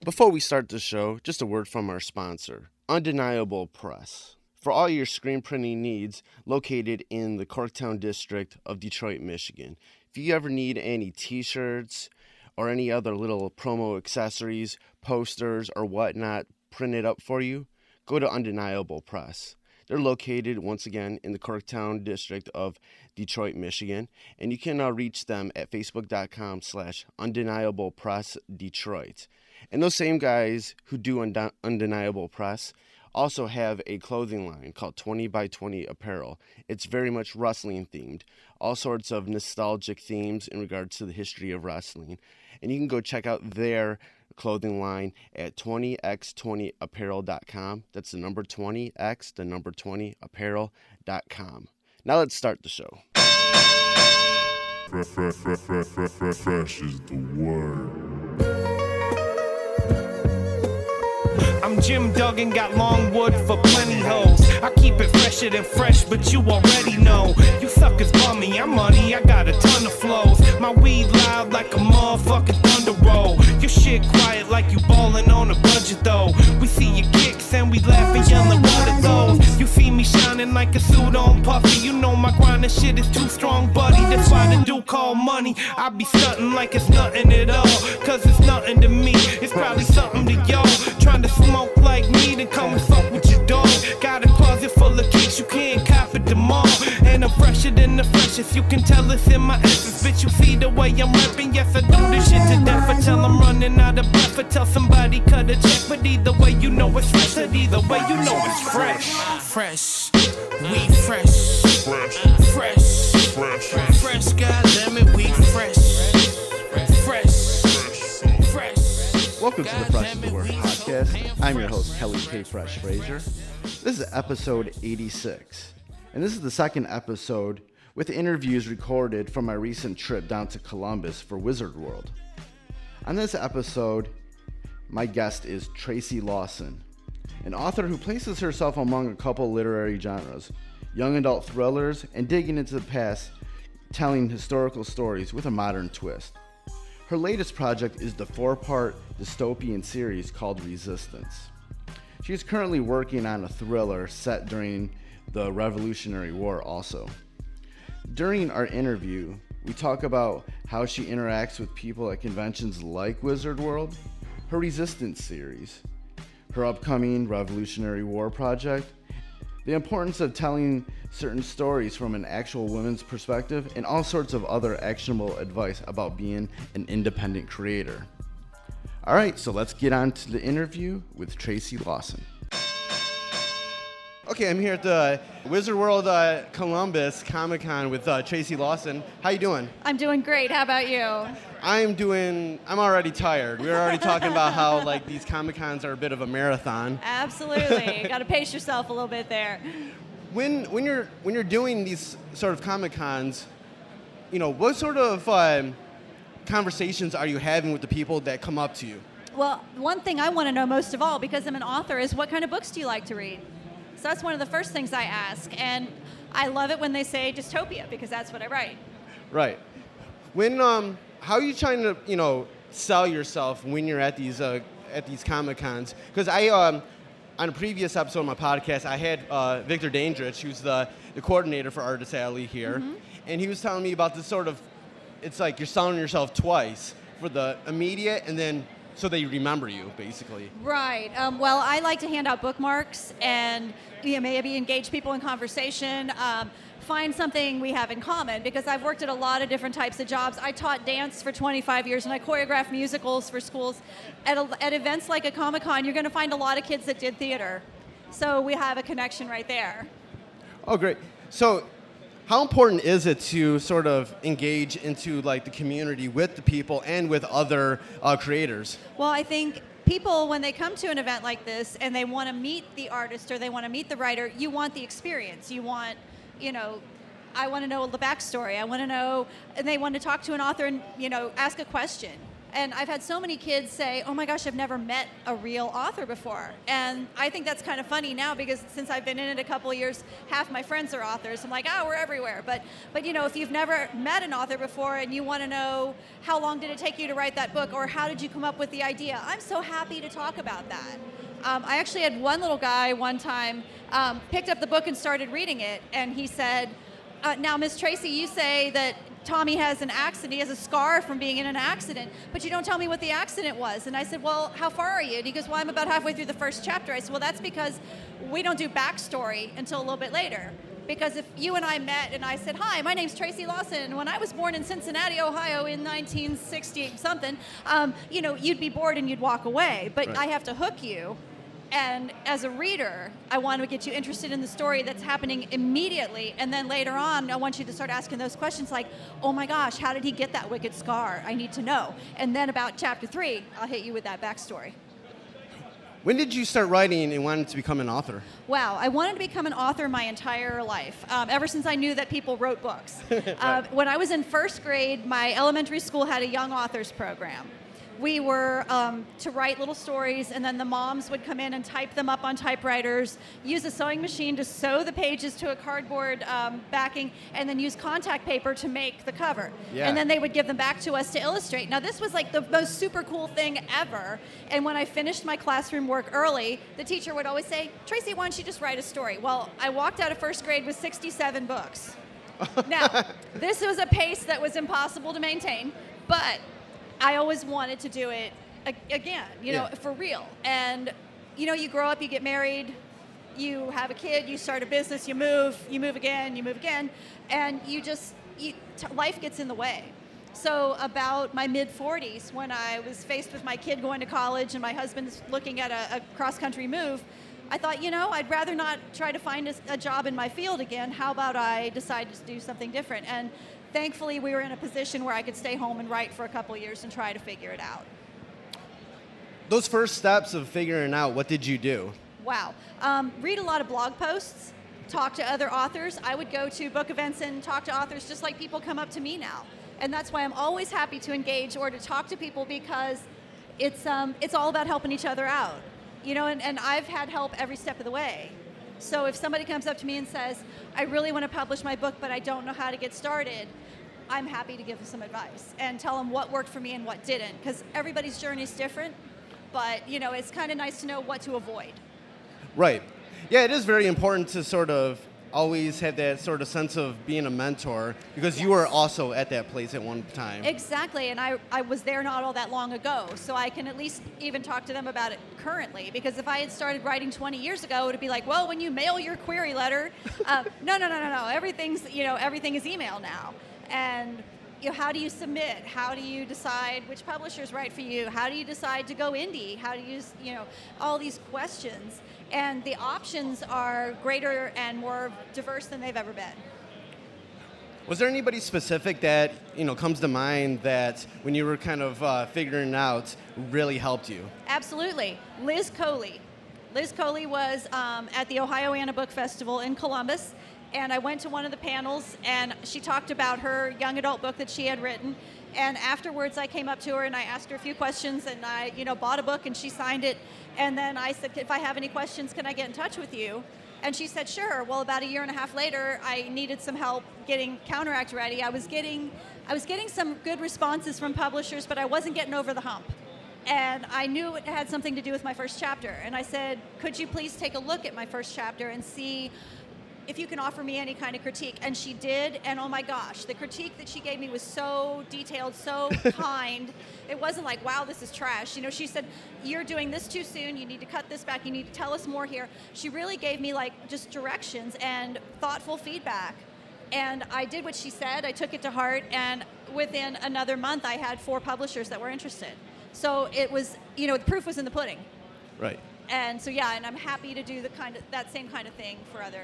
Before we start the show, just a word from our sponsor, Undeniable Press. For all your screen printing needs, located in the Corktown district of Detroit, Michigan. If you ever need any t-shirts or any other little promo accessories, posters, or whatnot printed up for you, go to Undeniable Press. They're located, once again, in the Corktown district of Detroit, Michigan, and you can reach them at facebook.com/undeniablepressdetroit. And those same guys who do Undeniable Press also have a clothing line called 20 by 20 Apparel. It's very much wrestling themed, all sorts of nostalgic themes in regards to the history of wrestling. And you can go check out their clothing line at 20x20apparel.com. That's the number 20x, the number 20apparel.com. Now let's start the show. Fresh is the word. I'm Jim Duggan, got long wood for plenty hoes. I keep it fresher than fresh, but you already know. You suckers bummy, I'm money, I got a ton of flows. My weed loud like a motherfucking thunder roll. Your shit quiet like you ballin' on a budget though. We see your kicks and we laugh and yellin' what are those. You see me shining like a suit on puffy. You know my grindin' shit is too strong, buddy. That's why the dude call money. I be stuntin' like it's nothing at all. Cause it's nothing to me, it's probably something to y'all. Trying to smoke like me, then come and fuck with your dog. Got a closet full of kicks, you can't cop it them all. And I'm fresher than the freshest, you can tell it's in my essence. Bitch, you see the way I'm rapping, yes I do this shit to death. Until I'm running out of breath, or tell somebody cut a check. But either way you know it's fresh, and either way you know it's fresh. Fresh, we fresh. Fresh, goddammit, we fresh. Welcome to the Fresh is the Word podcast. I'm your host, Kelly K. Fresh Frazier. This is episode 86, and this is the second episode with interviews recorded from my recent trip down to Columbus for Wizard World. On this episode, my guest is Tracy Lawson, an author who places herself among a couple literary genres, young adult thrillers, and digging into the past, telling historical stories with a modern twist. Her latest project is the 4-part dystopian series called Resistance. She is currently working on a thriller set during the Revolutionary War also. During our interview, we talk about how she interacts with people at conventions like Wizard World, her Resistance series, her upcoming Revolutionary War project, the importance of telling certain stories from an actual woman's perspective, and all sorts of other actionable advice about being an independent creator. All right, so let's get on to the interview with Tracy Lawson. Okay, I'm here at the Wizard World Columbus Comic-Con with Tracy Lawson. How you doing? I'm doing great. How about you? I'm already tired. We were already talking about how like these Comic-Cons are a bit of a marathon. Absolutely. You got to pace yourself a little bit there. When you're doing these sort of Comic-Cons, you know, what sort of conversations are you having with the people that come up to you? Well, one thing I want to know most of all, because I'm an author, is what kind of books do you like to read? So that's one of the first things I ask, and I love it when they say dystopia, because that's what I write. Right. When how are you trying to, you know, sell yourself when you're at these Comic-Cons? Because on a previous episode of my podcast, I had Victor Dandridge, who's the coordinator for Artist Alley here, and he was telling me about this sort of, it's like you're selling yourself twice for the immediate and then so they remember you, basically. Right. Well, I like to hand out bookmarks and maybe engage people in conversation, find something we have in common, because I've worked at a lot of different types of jobs. I taught dance for 25 years, and I choreographed musicals for schools. At events like a Comic-Con, you're going to find a lot of kids that did theater. So we have a connection right there. Oh, great. So how important is it to sort of engage into like the community with the people and with other creators? Well, I think people, when they come to an event like this and they want to meet the artist or they want to meet the writer, you want the experience. You want, I want to know the backstory. I want to know, and they want to talk to an author and, ask a question. And I've had so many kids say, oh my gosh, I've never met a real author before. And I think that's kind of funny now because since I've been in it a couple of years, half my friends are authors. I'm like, oh, we're everywhere. But if you've never met an author before and you want to know how long did it take you to write that book or how did you come up with the idea, I'm so happy to talk about that. I actually had one little guy one time picked up the book and started reading it. And he said, now, Miss Tracy, you say that Tommy has an accident, he has a scar from being in an accident, but you don't tell me what the accident was. And I said, well, how far are you? And he goes, well, I'm about halfway through the first chapter. I said, well, that's because we don't do backstory until a little bit later. Because if you and I met and I said, hi, my name's Tracy Lawson, and when I was born in Cincinnati, Ohio in 1960-something, you'd be bored and you'd walk away. But Right. I have to hook you. And as a reader, I want to get you interested in the story that's happening immediately. And then later on, I want you to start asking those questions like, oh my gosh, how did he get that wicked scar? I need to know. And then about chapter 3, I'll hit you with that backstory. When did you start writing and wanted to become an author? Wow, I wanted to become an author my entire life, ever since I knew that people wrote books. Right. When I was in first grade, my elementary school had a young authors program. We were to write little stories, and then the moms would come in and type them up on typewriters, use a sewing machine to sew the pages to a cardboard backing, and then use contact paper to make the cover. Yeah. And then they would give them back to us to illustrate. Now, this was like the most super cool thing ever. And when I finished my classroom work early, the teacher would always say, Tracy, why don't you just write a story? Well, I walked out of first grade with 67 books. Now, this was a pace that was impossible to maintain, but I always wanted to do it again, for real. And, you grow up, you get married, you have a kid, you start a business, you move again, and life gets in the way. So about my mid-40s, when I was faced with my kid going to college and my husband's looking at a cross-country move, I thought, I'd rather not try to find a job in my field again. How about I decide to do something different? And thankfully, we were in a position where I could stay home and write for a couple of years and try to figure it out. Those first steps of figuring out, what did you do? Wow. Read a lot of blog posts, talk to other authors. I would go to book events and talk to authors just like people come up to me now. And that's why I'm always happy to engage or to talk to people because it's all about helping each other out. And I've had help every step of the way. So if somebody comes up to me and says, I really want to publish my book, but I don't know how to get started, I'm happy to give them some advice and tell them what worked for me and what didn't, because everybody's journey is different, but it's kind of nice to know what to avoid. Right. Yeah, it is very important to sort of always have that sort of sense of being a mentor because you were also at that place at one time. Exactly, and I was there not all that long ago, so I can at least even talk to them about it currently, because if I had started writing 20 years ago, it would be like, well, when you mail your query letter, no, everything is email now. And how do you submit? How do you decide which publishers write for you? How do you decide to go indie? How do you, all these questions. And the options are greater and more diverse than they've ever been. Was there anybody specific that, comes to mind that when you were kind of figuring it out really helped you? Absolutely. Liz Coley. Liz Coley was at the Ohioana Book Festival in Columbus, and I went to one of the panels, and she talked about her young adult book that she had written. And afterwards, I came up to her and I asked her a few questions, and I, bought a book and she signed it. And then I said, if I have any questions, can I get in touch with you? And she said, sure. Well, about a year and a half later, I needed some help getting Counteract ready. I was getting some good responses from publishers, but I wasn't getting over the hump. And I knew it had something to do with my first chapter. And I said, could you please take a look at my first chapter and see if you can offer me any kind of critique. And she did, and oh my gosh, the critique that she gave me was so detailed, so kind. It wasn't like, wow, this is trash. She said, you're doing this too soon, you need to cut this back, you need to tell us more here. She really gave me just directions and thoughtful feedback. And I did what she said, I took it to heart, and within another month, I had 4 publishers that were interested. So it was, the proof was in the pudding. Right. And so, yeah, and I'm happy to do that same kind of thing for other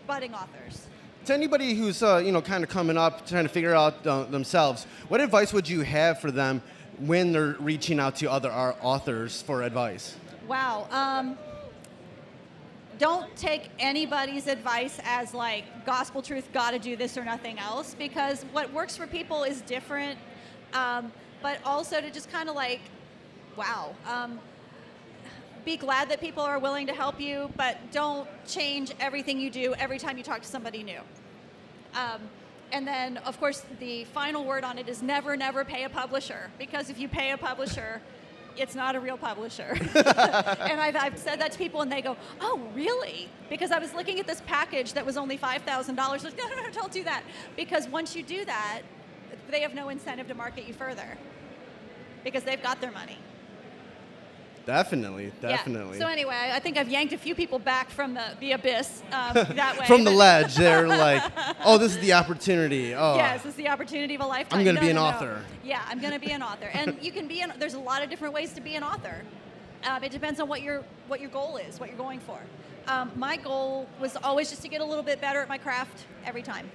budding authors. To anybody who's kind of coming up, trying to figure out themselves, what advice would you have for them when they're reaching out to other authors for advice? Wow. Don't take anybody's advice as gospel truth, gotta do this or nothing else, because what works for people is different. but also to just kind of like, wow. Be glad that people are willing to help you, but don't change everything you do every time you talk to somebody new. And then, of course, the final word on it is never, never pay a publisher, because if you pay a publisher, it's not a real publisher. And I've said that to people, and they go, oh, really? Because I was looking at this package that was only $5,000. Like, no, don't do that. Because once you do that, they have no incentive to market you further, because they've got their money. Definitely. Yeah. So anyway, I think I've yanked a few people back from the abyss that way. From the ledge. They're like, oh, this is the opportunity. Oh, yes, this is the opportunity of a lifetime. I'm going to be an author. Yeah, I'm going to be an author. And you can be there's a lot of different ways to be an author. It depends on what your goal is, what you're going for. My goal was always just to get a little bit better at my craft every time.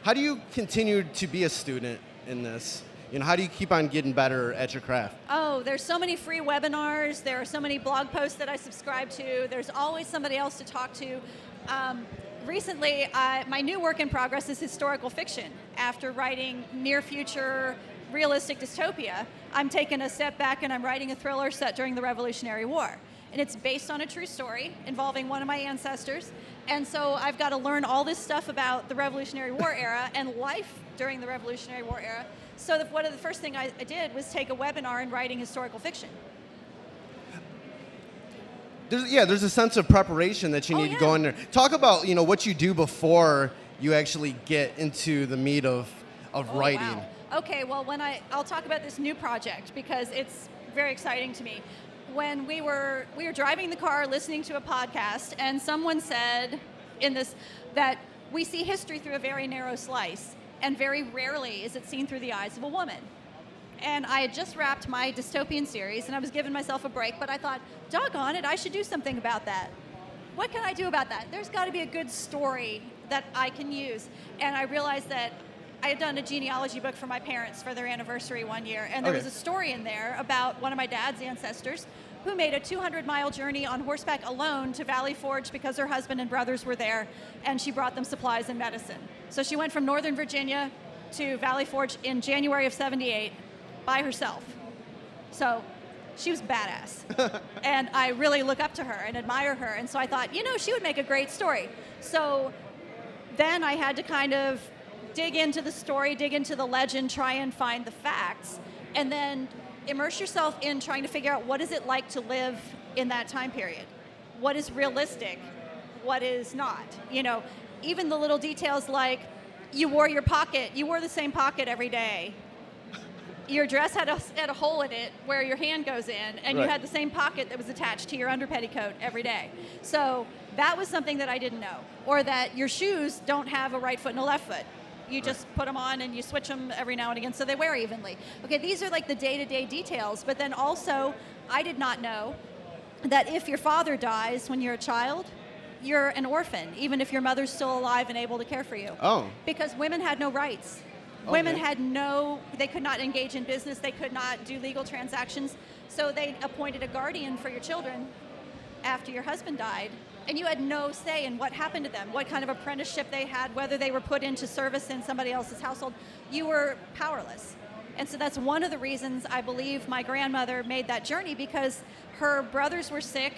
How do you continue to be a student in this? How do you keep on getting better at your craft? Oh, there's so many free webinars. There are so many blog posts that I subscribe to. There's always somebody else to talk to. Recently, my new work in progress is historical fiction. After writing near future realistic dystopia, I'm taking a step back and I'm writing a thriller set during the Revolutionary War. And it's based on a true story involving one of my ancestors. And so I've got to learn all this stuff about the Revolutionary War era and life during the Revolutionary War era. So one of the first thing I did was take a webinar in writing historical fiction. There's a sense of preparation that you need to go in there. Talk about what you do before you actually get into the meat of writing. Wow. Okay, well, I'll talk about this new project because it's very exciting to me. When we were driving the car listening to a podcast, and someone said in this that we see history through a very narrow slice, and very rarely is it seen through the eyes of a woman. And I had just wrapped my dystopian series, and I was giving myself a break, but I thought, doggone it, I should do something about that. What can I do about that? There's got to be a good story that I can use. And I realized that I had done a genealogy book for my parents for their anniversary one year, and there was a story in there about one of my dad's ancestors who made a 200-mile journey on horseback alone to Valley Forge because her husband and brothers were there, and she brought them supplies and medicine. So she went from Northern Virginia to Valley Forge in January of '78 by herself. So she was badass. And I really look up to her and admire her, and so I thought, she would make a great story. So then I had to kind of dig into the story, dig into the legend, try and find the facts, and then immerse yourself in trying to figure out what is it like to live in that time period. What is realistic? What is not? Even the little details like you wore the same pocket every day. Your dress had a hole in it where your hand goes in, and you had the same pocket that was attached to your underpetticoat every day. So that was something that I didn't know. Or that your shoes don't have a right foot and a left foot. You just put them on and you switch them every now and again so they wear evenly. Okay, these are like the day-to-day details, but then also I did not know that if your father dies when you're a child, you're an orphan, even if your mother's still alive and able to care for you. Oh. Because women had no rights. Okay. Women they could not engage in business, they could not do legal transactions, so they appointed a guardian for your children after your husband died. And you had no say in what happened to them, what kind of apprenticeship they had, whether they were put into service in somebody else's household. You were powerless. And so that's one of the reasons I believe my grandmother made that journey, because her brothers were sick.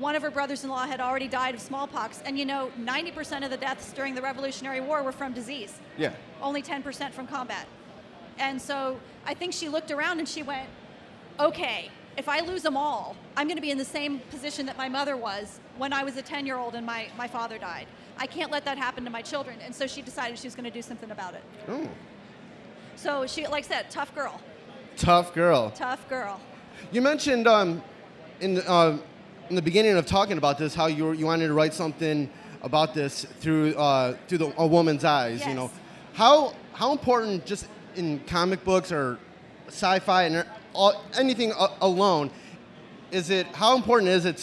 One of her brothers-in-law had already died of smallpox. And 90% of the deaths during the Revolutionary War were from disease. Yeah. Only 10% from combat. And so I think she looked around and she went, okay, if I lose them all, I'm going to be in the same position that my mother was when I was a 10-year-old and my father died. I can't let that happen to my children. And so she decided she was going to do something about it. Oh. So she, like I said, tough girl. Tough girl. Tough girl. You mentioned in the beginning of talking about this how you wanted to write something about this through a woman's eyes. Yes. How important, just in comic books or sci-fi and anything alone, how important is it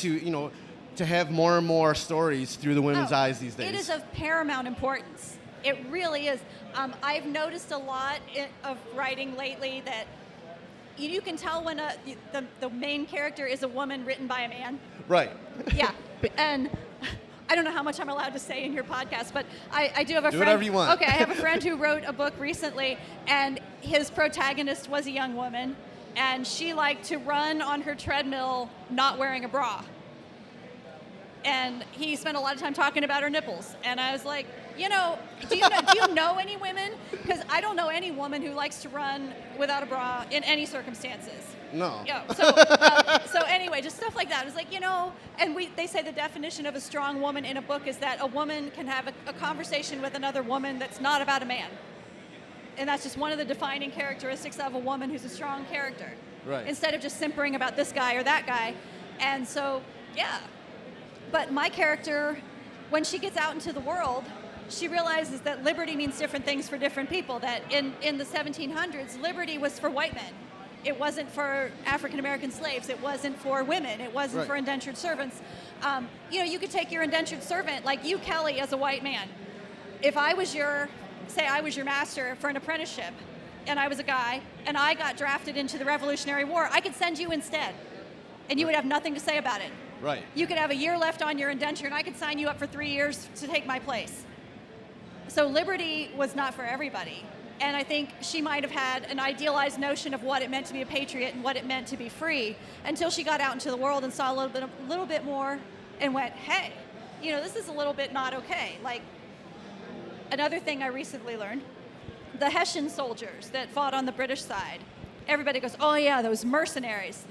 to have more and more stories through the women's eyes these days? It is of paramount importance. It really is. I've noticed a lot of writing lately that you can tell when the main character is a woman written by a man. Right. Yeah. And I don't know how much I'm allowed to say in your podcast, but I do have a friend. Do whatever you want. Okay, I have a friend who wrote a book recently, and his protagonist was a young woman, and she liked to run on her treadmill not wearing a bra. And he spent a lot of time talking about her nipples. And I was like, do you know any women? Because I don't know any woman who likes to run without a bra in any circumstances. No. Yeah. So anyway, just stuff like that. It's like, and they say the definition of a strong woman in a book is that a woman can have a conversation with another woman that's not about a man. And that's just one of the defining characteristics of a woman who's a strong character. Right. Instead of just simpering about this guy or that guy. And so, yeah. But my character, when she gets out into the world, she realizes that liberty means different things for different people. That in the 1700s, liberty was for white men. It wasn't for African-American slaves. It wasn't for women. It wasn't for indentured servants. You could take your indentured servant, like you, Kelly, as a white man. If I was your master for an apprenticeship, and I was a guy, and I got drafted into the Revolutionary War, I could send you instead, and you would have nothing to say about it. Right. You could have a year left on your indenture, and I could sign you up for 3 years to take my place. So liberty was not for everybody. And I think she might have had an idealized notion of what it meant to be a patriot and what it meant to be free until she got out into the world and saw a little bit more and went, hey, this is a little bit not okay. Like, another thing I recently learned, the Hessian soldiers that fought on the British side, everybody goes, oh yeah, those mercenaries.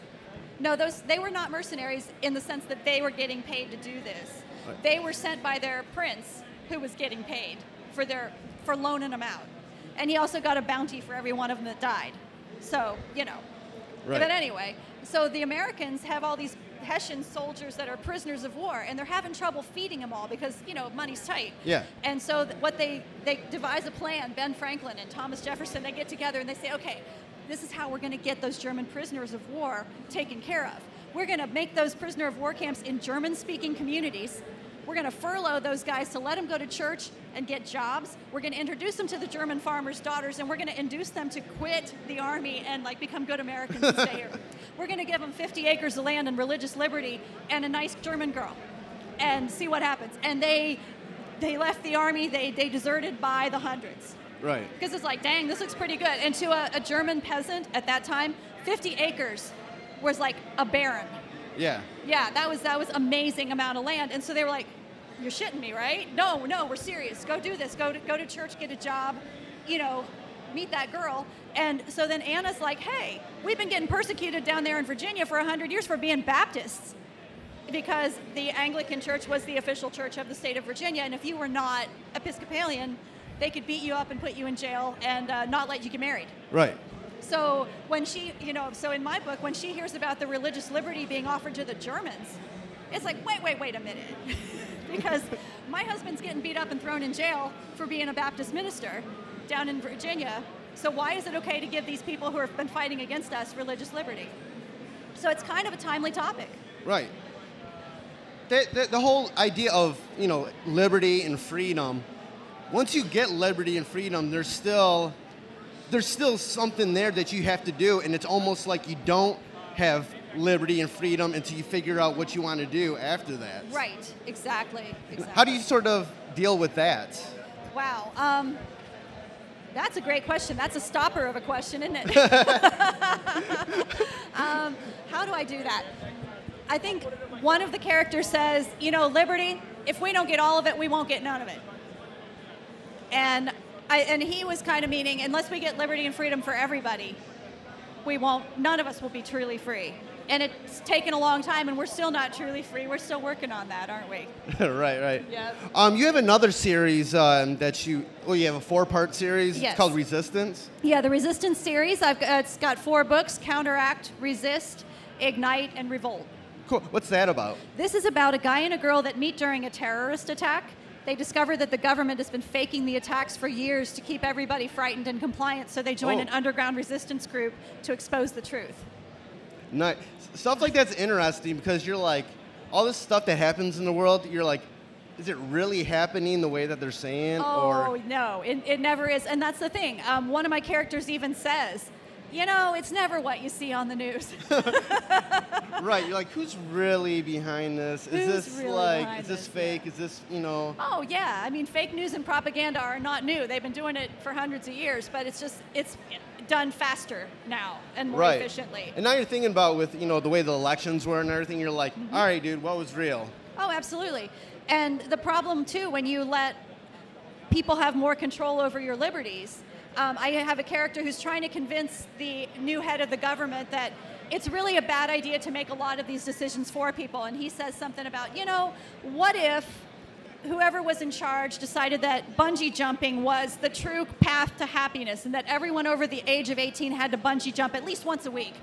No, they were not mercenaries in the sense that they were getting paid to do this. Right. They were sent by their prince, who was getting paid for loaning them out. And he also got a bounty for every one of them that died. So, Right. But anyway, so the Americans have all these Hessian soldiers that are prisoners of war, and they're having trouble feeding them all because, money's tight. Yeah. And so what they devise a plan, Ben Franklin and Thomas Jefferson, they get together and they say, okay, this is how we're going to get those German prisoners of war taken care of. We're going to make those prisoner of war camps in German-speaking communities. We're going to furlough those guys to let them go to church and get jobs. We're going to introduce them to the German farmers' daughters, and we're going to induce them to quit the army and become good Americans and stay here. We're going to give them 50 acres of land and religious liberty and a nice German girl and see what happens. And they left the army. They deserted by the hundreds. Right. Because it's like, dang, this looks pretty good. And to a German peasant at that time, 50 acres was like a barren. Yeah. Yeah, that was amazing amount of land. And so they were like, you're shitting me, right? No, we're serious. Go do this. Go to church, get a job, meet that girl. And so then Anna's like, hey, we've been getting persecuted down there in Virginia for 100 years for being Baptists because the Anglican church was the official church of the state of Virginia. And if you were not Episcopalian, they could beat you up and put you in jail and not let you get married. Right. So when she, so in my book, when she hears about the religious liberty being offered to the Germans, it's like, wait a minute. Because my husband's getting beat up and thrown in jail for being a Baptist minister down in Virginia. So why is it okay to give these people who have been fighting against us religious liberty? So it's kind of a timely topic. Right. The whole idea of, liberty and freedom, once you get liberty and freedom, there's still something there that you have to do, and it's almost like you don't have liberty and freedom until you figure out what you want to do after that. Right, exactly. How do you sort of deal with that? Wow, that's a great question. That's a stopper of a question, isn't it? How do I do that? I think one of the characters says, liberty, if we don't get all of it, we won't get none of it. And he was kind of meaning, unless we get liberty and freedom for everybody, none of us will be truly free. And it's taken a long time, and we're still not truly free. We're still working on that, aren't we? Right. Yeah. You have another series you have a 4-part series. Yes. It's called Resistance. Yeah, the Resistance series. It's got 4 books: Counteract, Resist, Ignite, and Revolt. Cool. What's that about? This is about a guy and a girl that meet during a terrorist attack. They discover that the government has been faking the attacks for years to keep everybody frightened and compliant, so they join an underground resistance group to expose the truth. Nice. Stuff like that's interesting because you're like, all this stuff that happens in the world, you're like, is it really happening the way that they're saying? Oh, no, it never is. And that's the thing. One of my characters even says, it's never what you see on the news. Right. You're like, who's really behind this? Is this fake? Yeah. Is this, Oh, yeah. I mean, fake news and propaganda are not new. They've been doing it for hundreds of years, but it's done faster now and more Right. efficiently. And now you're thinking about with, the way the elections were and everything, you're like, all right, dude, what was real? Oh, absolutely. And the problem, too, when you let people have more control over your liberties, I have a character who's trying to convince the new head of the government that it's really a bad idea to make a lot of these decisions for people. And he says something about, what if whoever was in charge decided that bungee jumping was the true path to happiness and that everyone over the age of 18 had to bungee jump at least once a week.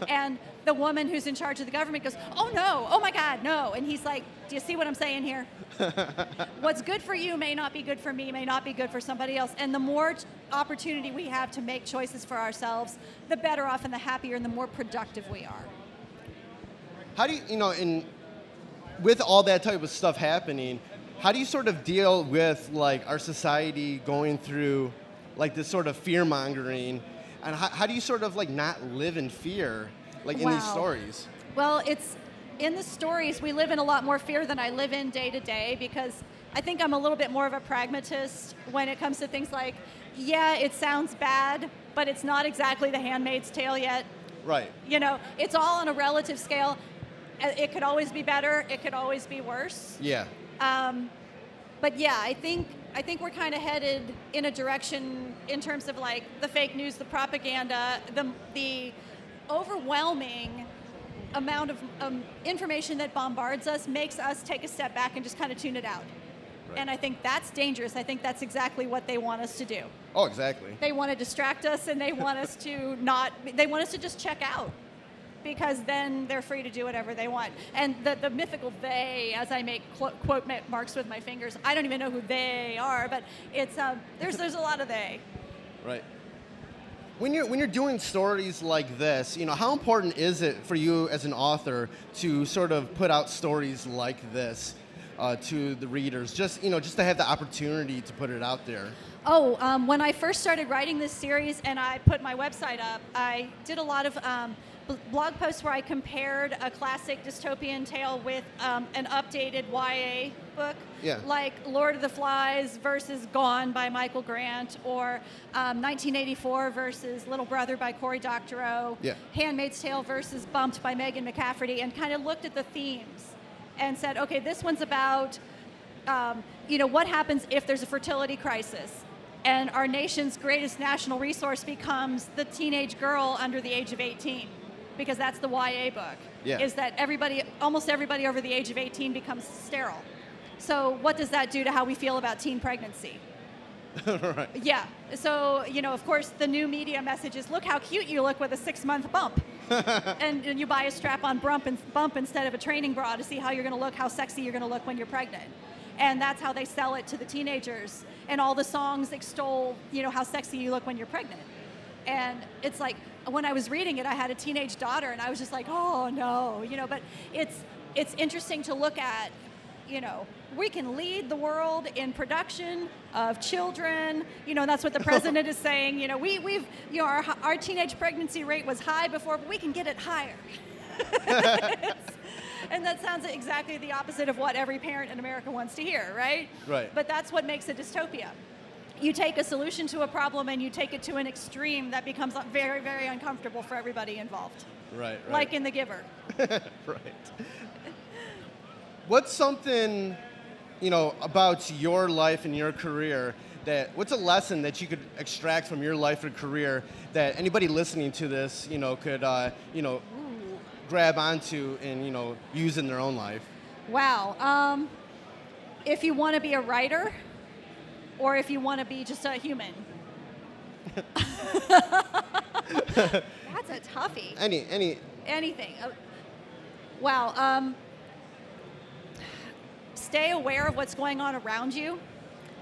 And the woman who's in charge of the government goes, oh no, oh my God, no. And he's like, do you see what I'm saying here? What's good for you may not be good for me, may not be good for somebody else. And the more opportunity we have to make choices for ourselves, the better off and the happier and the more productive we are. How do you, with all that type of stuff happening, how do you sort of deal with like our society going through like this sort of fear mongering, and how do you sort of like not live in fear like in these stories? Well, it's in the stories we live in a lot more fear than I live in day to day, because I think I'm a little bit more of a pragmatist when it comes to things like, yeah, it sounds bad, but it's not exactly The Handmaid's Tale yet. Right. It's all on a relative scale. It could always be better. It could always be worse. Yeah. But yeah, I think we're kind of headed in a direction in terms of like the fake news, the propaganda, the overwhelming amount of information that bombards us makes us take a step back and just kind of tune it out. Right. And I think that's dangerous. I think that's exactly what they want us to do. Oh, exactly. They want to distract us, and they want us to just check out, because then they're free to do whatever they want. And the mythical they, as I make quote marks with my fingers, I don't even know who they are, but it's there's a lot of they. Right. When you're doing stories like this, how important is it for you as an author to sort of put out stories like this to the readers? Just to have the opportunity to put it out there. Oh, when I first started writing this series and I put my website up, I did a lot of blog posts where I compared a classic dystopian tale with an updated YA book, like Lord of the Flies versus Gone by Michael Grant, or 1984 versus Little Brother by Cory Doctorow, Handmaid's Tale versus Bumped by Megan McCafferty, and kind of looked at the themes and said, okay, this one's about what happens if there's a fertility crisis and our nation's greatest national resource becomes the teenage girl under the age of 18. Because that's the YA book, is that almost everybody over the age of 18 becomes sterile. So what does that do to how we feel about teen pregnancy? Right. Yeah. So, of course, the new media message is, look how cute you look with a 6-month bump. and you buy a strap-on bump instead of a training bra to see how you're going to look, how sexy you're going to look when you're pregnant. And that's how they sell it to the teenagers. And all the songs extol, how sexy you look when you're pregnant. And it's like, when I was reading it, I had a teenage daughter, and I was just like, oh no, but it's interesting to look at, we can lead the world in production of children, that's what the president is saying, our teenage pregnancy rate was high before, but we can get it higher. And that sounds exactly the opposite of what every parent in America wants to hear, right? Right. But that's what makes a dystopia. You take a solution to a problem and you take it to an extreme that becomes very, very uncomfortable for everybody involved. Right. Like in The Giver. Right. What's something, about your life and your career what's a lesson that you could extract from your life or career that anybody listening to this, could, grab onto and, use in their own life? Wow. If you want to be a writer, or if you want to be just a human. That's a toughie. Anything. Wow. Stay aware of what's going on around you.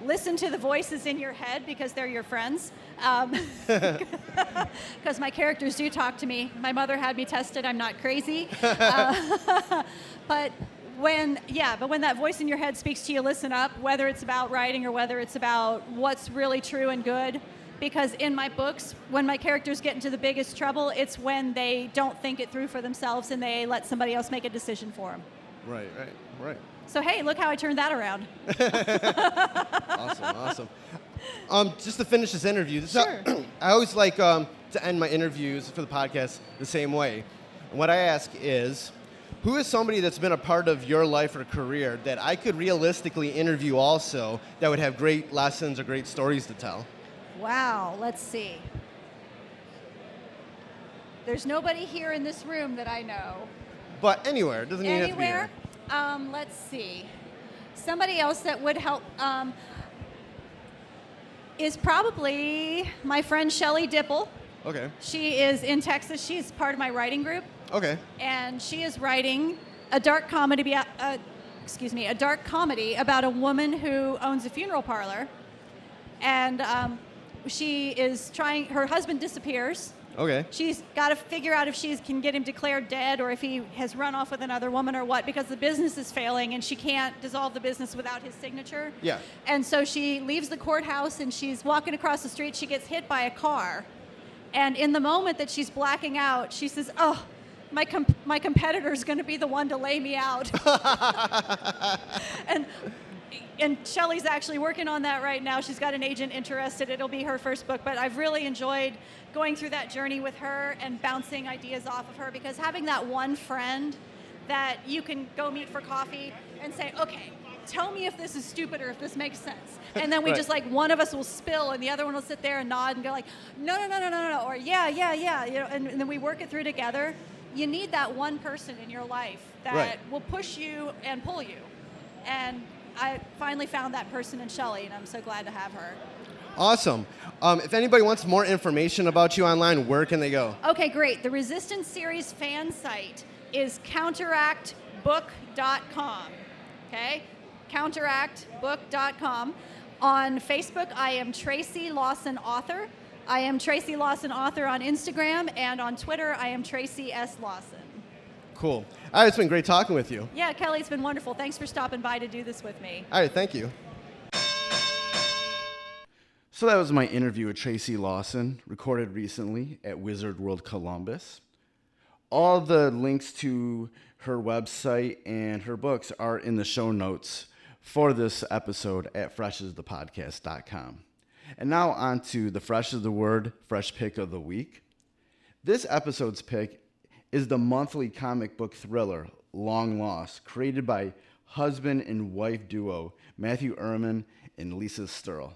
Listen to the voices in your head, because they're your friends. Because my characters do talk to me. My mother had me tested. I'm not crazy. But when that voice in your head speaks to you, listen up, whether it's about writing or whether it's about what's really true and good. Because in my books, when my characters get into the biggest trouble, it's when they don't think it through for themselves and they let somebody else make a decision for them. Right. So, hey, look how I turned that around. Awesome. Just to finish this interview, Sure. I always like to end my interviews for the podcast the same way. And what I ask is, who is somebody that's been a part of your life or career that I could realistically interview also that would have great lessons or great stories to tell? Wow, let's see. There's nobody here in this room that I know. But anywhere, it doesn't even have to be here. Let's see. Somebody else that would help is probably my friend Shelley Dipple. Okay. She is in Texas. She's part of my writing group. Okay. And she is writing a dark comedy about a woman who owns a funeral parlor. And she is trying, her husband disappears. Okay. She's got to figure out if she can get him declared dead or if he has run off with another woman or what, because the business is failing and she can't dissolve the business without his signature. Yeah. And so she leaves the courthouse and she's walking across the street. She gets hit by a car. And in the moment that she's blacking out, she says, "Oh, my competitor's going to be the one to lay me out." And Shelley's actually working on that right now. She's got an agent interested. It'll be her first book. But I've really enjoyed going through that journey with her and bouncing ideas off of her, because having that one friend that you can go meet for coffee and say, "Okay, tell me if this is stupid or if this makes sense." And then we Right. just like, one of us will spill and the other one will sit there and nod and go like, no, or yeah, you know, and then we work it through together. You need that one person in your life that Right. will push you and pull you. And I finally found that person in Shelley, and I'm so glad to have her. Awesome. If anybody wants more information about you online, where can they go? Okay, great. The Resistance Series fan site is counteractbook.com. Okay? Counteractbook.com. On Facebook, I am Tracy Lawson Author. I am Tracy Lawson Author on Instagram, and on Twitter, I am Tracy S. Lawson. Cool. All right, it's been great talking with you. Yeah, Kelly, it's been wonderful. Thanks for stopping by to do this with me. All right, thank you. So that was my interview with Tracy Lawson, recorded recently at Wizard World Columbus. All the links to her website and her books are in the show notes for this episode at freshasthepodcast.com. And now on to the Fresh is the Word, Fresh Pick of the Week. This episode's pick is the monthly comic book thriller, Long Lost, created by husband and wife duo Matthew Ehrman and Lisa Sturl.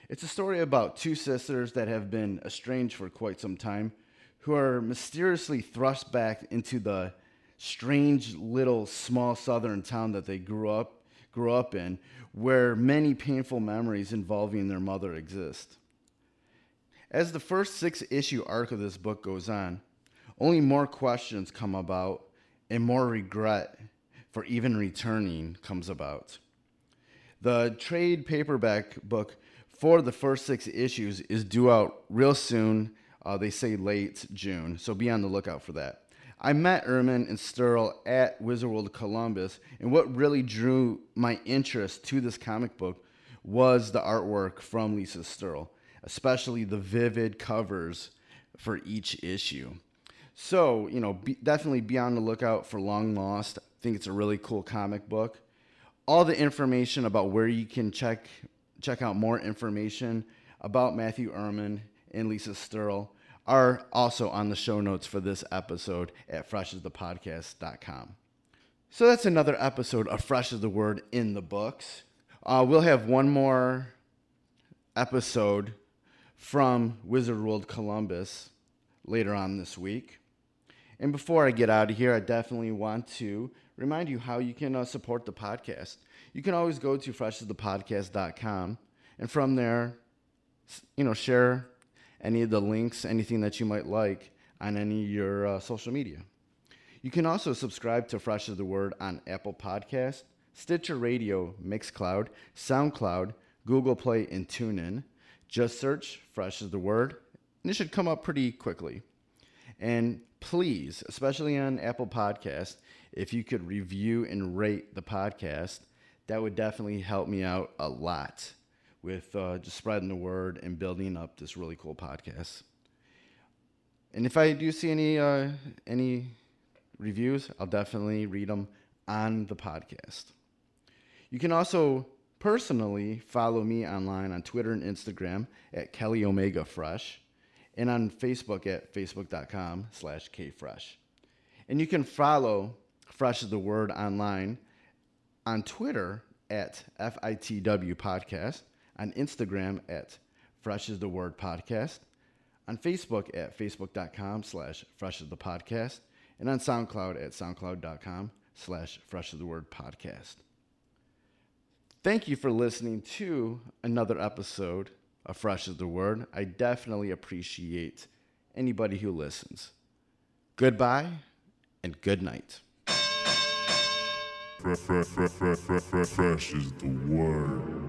It's a story about two sisters that have been estranged for quite some time, who are mysteriously thrust back into the strange little small southern town that they grew up in, where many painful memories involving their mother exist. As the first 6-issue arc of this book goes on, only more questions come about and more regret for even returning comes about. The trade paperback book for the first 6 issues is due out real soon. They say late June, so be on the lookout for that. I met Ehrman and Sturl at Wizard World Columbus, and what really drew my interest to this comic book was the artwork from Lisa Sturl, especially the vivid covers for each issue. So, definitely be on the lookout for Long Lost. I think it's a really cool comic book. All the information about where you can check out more information about Matthew Ehrman and Lisa Sturl are also on the show notes for this episode at freshasthepodcast.com. So that's another episode of Fresh is the Word in the books. We'll have one more episode from Wizard World Columbus later on this week. And before I get out of here, I definitely want to remind you how you can support the podcast. You can always go to freshasthepodcast.com, and from there, share any of the links, anything that you might like on any of your social media. You can also subscribe to Fresh is the Word on Apple Podcasts, Stitcher Radio, Mixcloud, SoundCloud, Google Play, and TuneIn. Just search Fresh is the Word, and it should come up pretty quickly. And please, especially on Apple Podcasts, if you could review and rate the podcast, that would definitely help me out a lot with just spreading the word and building up this really cool podcast. And if I do see any reviews, I'll definitely read them on the podcast. You can also personally follow me online on Twitter and Instagram at Kelly Omega Fresh. and on Facebook at facebook.com/kfresh. And you can follow Fresh is the Word online on Twitter at FITW Podcast, on Instagram at Fresh is the Word Podcast, on Facebook at facebook.com/Fresh is the Podcast, and on SoundCloud at soundcloud.com/Fresh is the Word Podcast. Thank you for listening to another episode of Fresh is the Word. I definitely appreciate anybody who listens. Goodbye and good night. Fresh is the word.